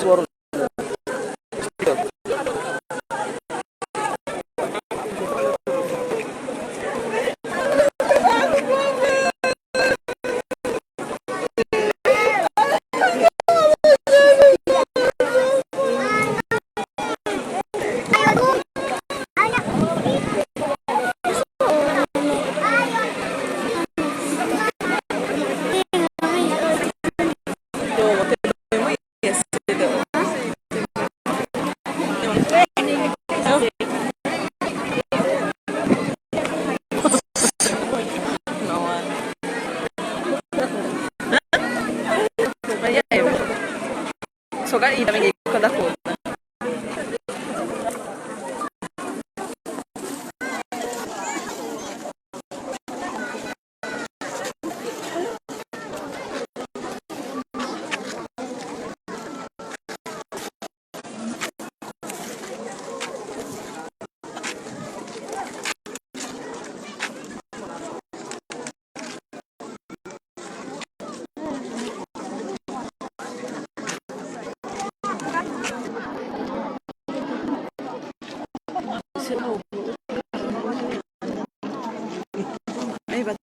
suara. So kan ida may ikot ako. Ay, ba't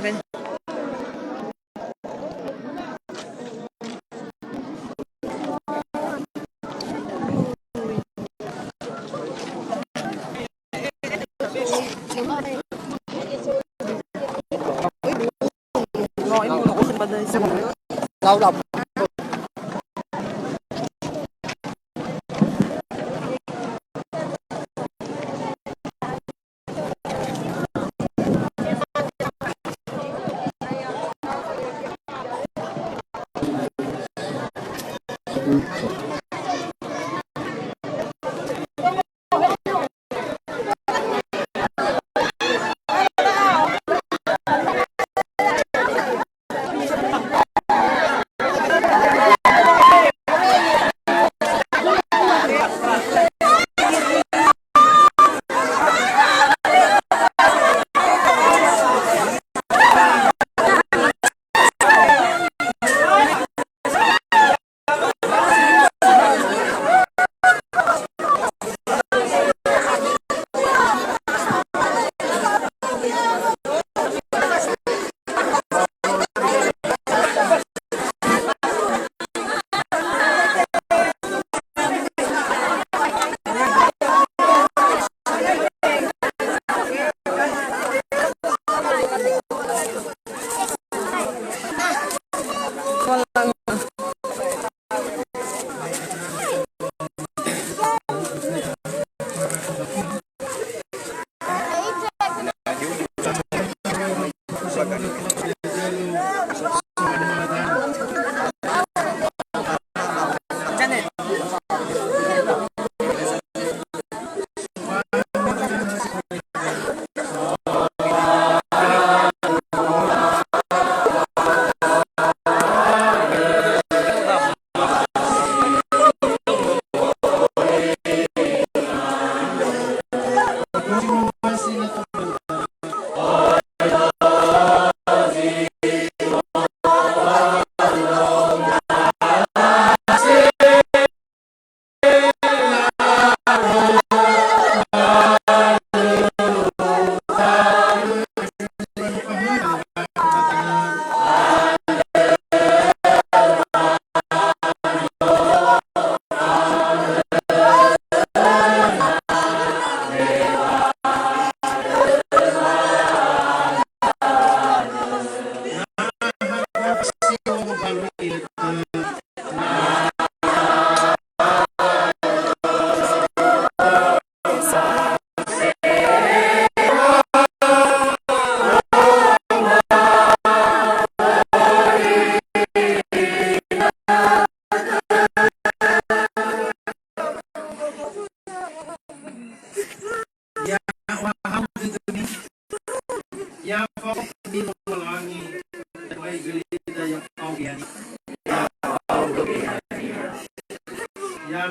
akin? Ngồi em ngủ trên bàn đây xem lao động.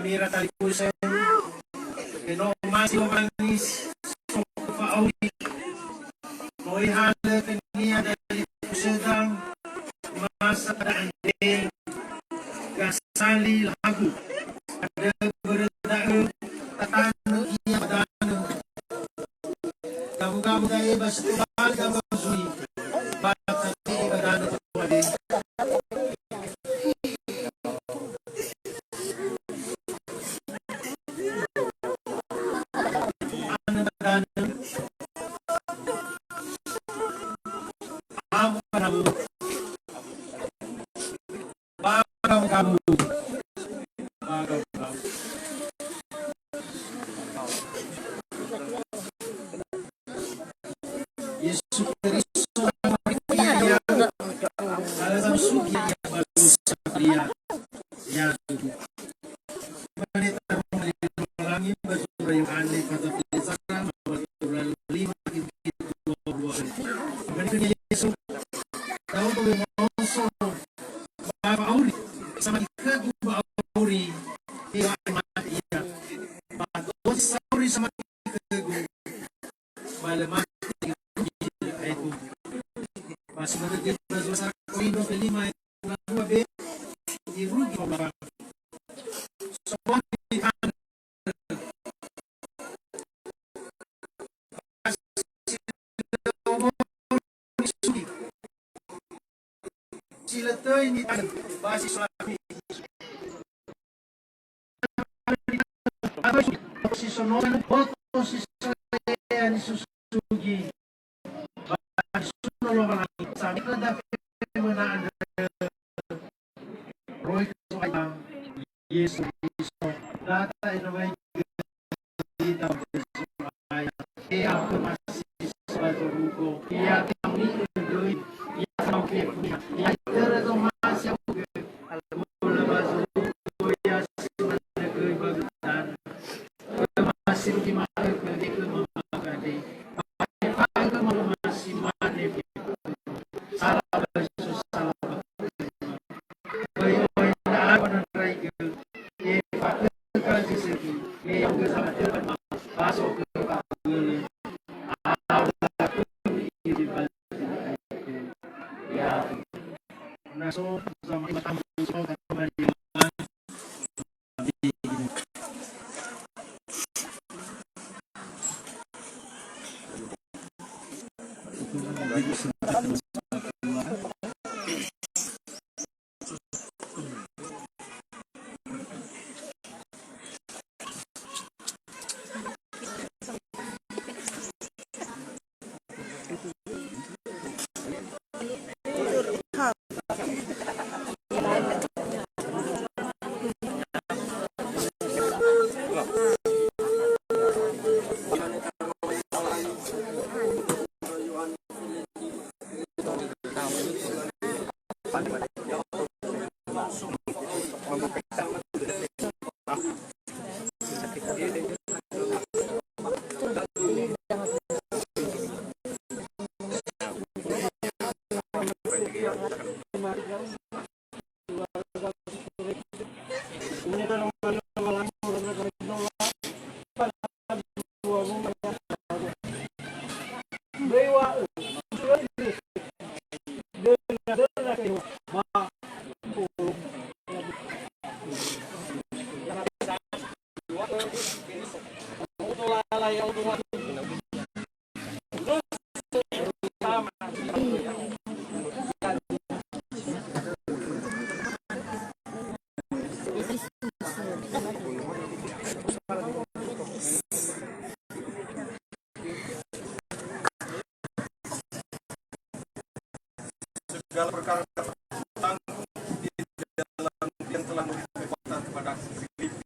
Mira talikusan, masih manis, auli, noi hala kania dari sedang masa dan kasali lagu, ada berdaya tatan ia badana, kamu gaya basubal kamu sui, batati badana tuade. Kamu Yesus Kristus yang dalam sugi yang bagus dia yang wanita melangi bersurah yang aneh pada pisah bersurah lima itu mereka Yesus tahu bahwa Yesus Bapak Auri sama ikut Bapak Auri dia mati ya Bapak Auri sama ikut malam itu masih mengerti bahasa Korinto kelima ayat 2b dirugi Bapak semua sila to ini basi suami si sonoran foto si saya ni susugi basi sunolong lagi sabi ko dapat menaan roy ko ay Yesus Kristo data inaway kita ay ako masih sa rugo iya kami doy iya kami iya terus masih alam mo na masuk iya sinagay bagutan masih di mana pwede ko mamagadi ay ko masih manip salah Yesus salah bayo na ako ng try ko pakal si Segi ngayon ko sa matilan pasok ko pakul ya naso sa mga tampuso at kumaliwan segala perkara tentang di dalam yang telah memberi kekuatan kepada Filipi.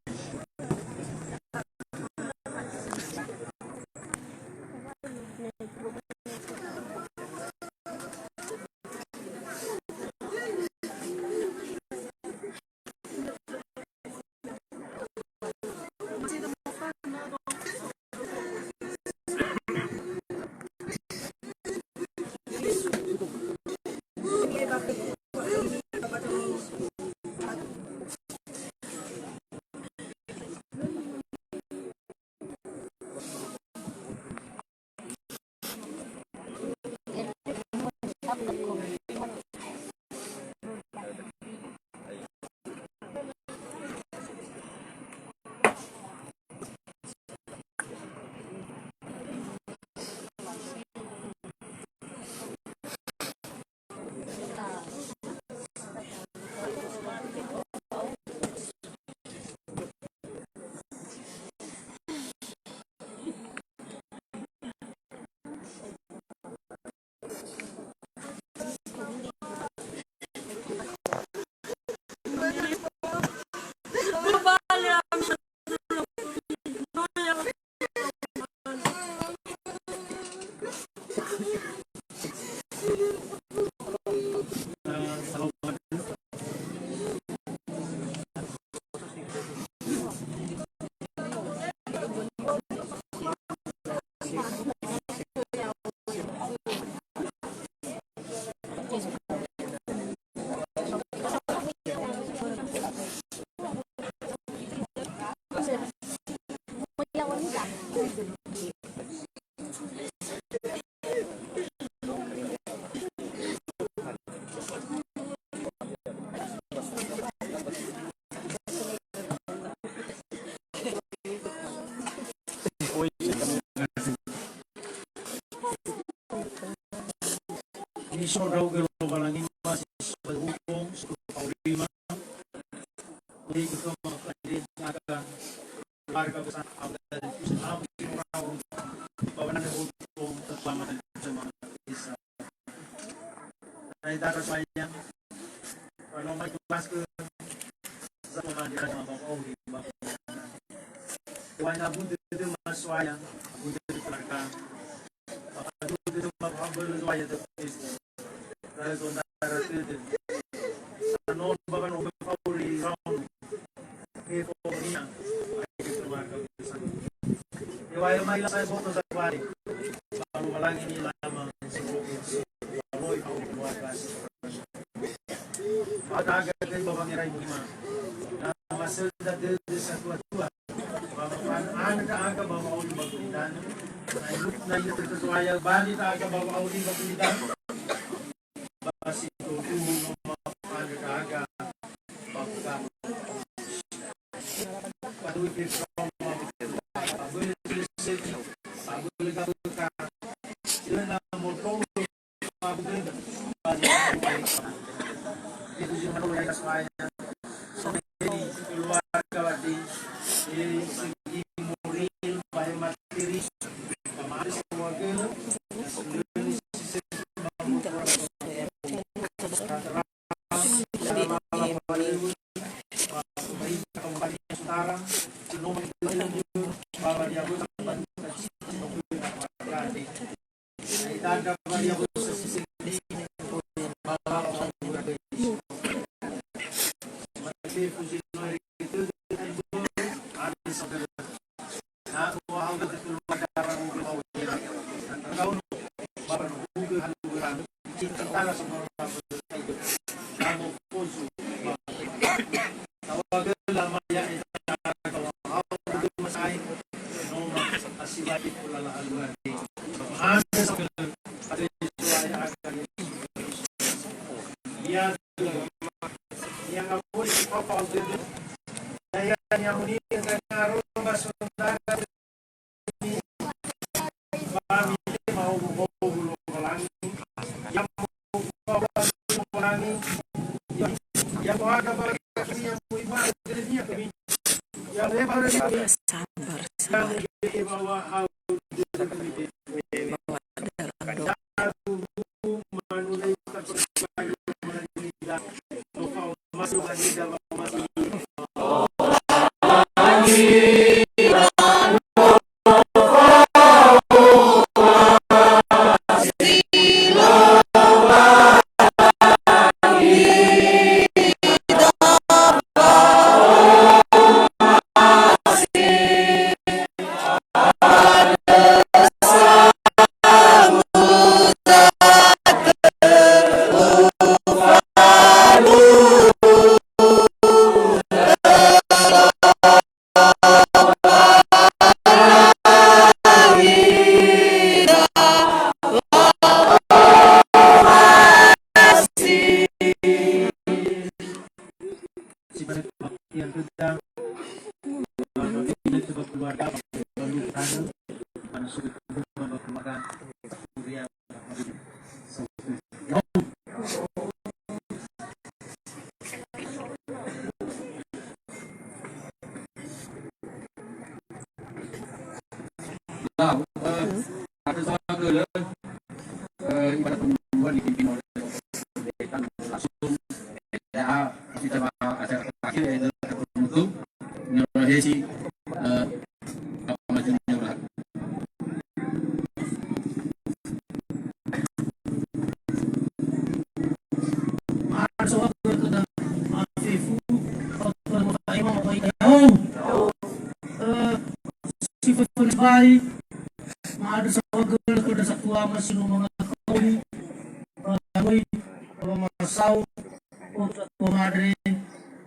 Iso daw garo kalangin mas paghukom sa problema. Hindi ko makakadit naga marka sa agad sa aming pawanan ng hukom at pamanan sa mga isa. Ay dapat sayang ano may tumas ko sa mga mga pag-uli ba. Wala buti din maswayang buti talaga. Buti din mapabalo swaya to. Dahil narating ano ba kan ube pauli round ito niya ay tumagal sa iwayo may lang sa boto sa kwali para malangin nila lamang sa province aloy ang buwagas pataga din ba bang iray lima na maselda de sa tuwa paano aga ba mauli magkulitan ay look na ito tuwaya bali ta aga ba mauli magkulitan Asito tuho mapanaga pagka patuloy from pagul city pagul ka sila na motor pagul itu yung ano yung kasmaya so hindi keluar kawadi segi moral by material kamaris keluarga yang kedang ini sebab keluarga lalu tanah pada sudut rumah makan kemudian ada soal ke ibadat pembunuhan dipimpin oleh pendeta langsung ya kita acara terakhir yaitu penutup Nurhesi apa majunya berlaku. Ada soal ke Afifu atau Imam apa itu? Sifat baik ada soal ke satu masih mengetahui melalui masau untuk pemadri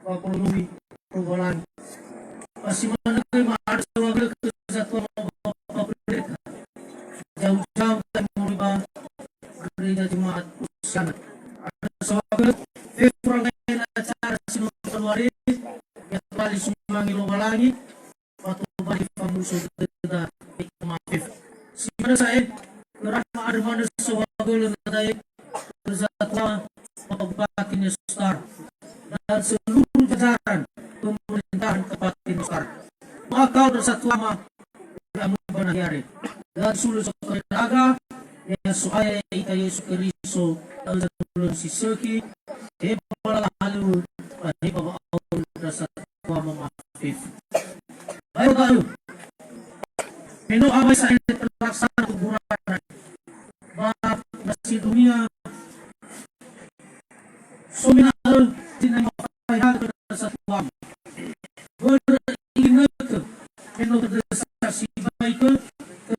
pemenuhi perubahan masih menemukan ada soal ke satu mereka jauh-jauh dari merubah gereja jemaat usian ada soal ke perangai acara sinode keluarga yang kembali sumbangi lomba lagi waktu bagi pamusuh tidak maaf Simana saya kerana ada mana sewagul nadai bersama Kabupaten Nusantara dan seluruh jajaran pemerintahan Kabupaten Nusantara. Maka bersatu lama kami berhari dan suluh sekeraga yang supaya kita Yesus Kristus dan sebelum siseki hebat lalu hebat Allah bersatu lama maafif. Baik. Menu apa saya terlaksana kuburan maaf nasi dunia sominal dinam payah bersatuan beringat menu berdasarkan baik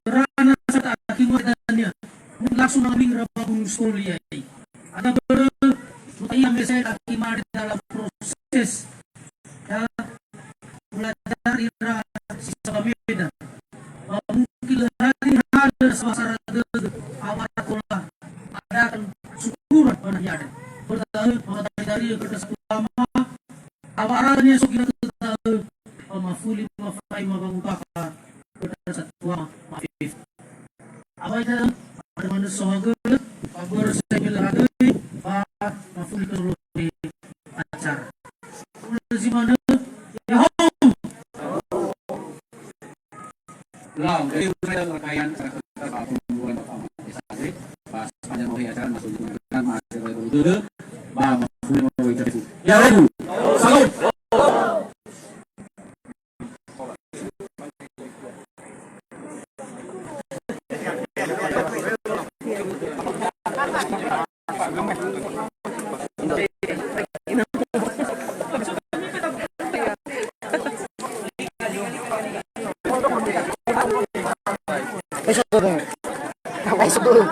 kerana saat akibatnya langsung mengambil rabung sulia ada yang saya akibat dalam proses belajar ira sisa beda mungkin hari ada suasana awaratul ada syukuran penayaan bertahan dari kertas lama awarannya sukina ketahui mafuli mafai mabangkaka kertas tua maafif apa itu ada manusia sohaga pabur sebil lagi mafuli terlalu di acara mana Lalu dari upaya rangkaian pembunuhan Bapak bahas panjang mau acara masuk dengan mahasiswa itu bahwa mau itu ya lalu salut Besok dulu.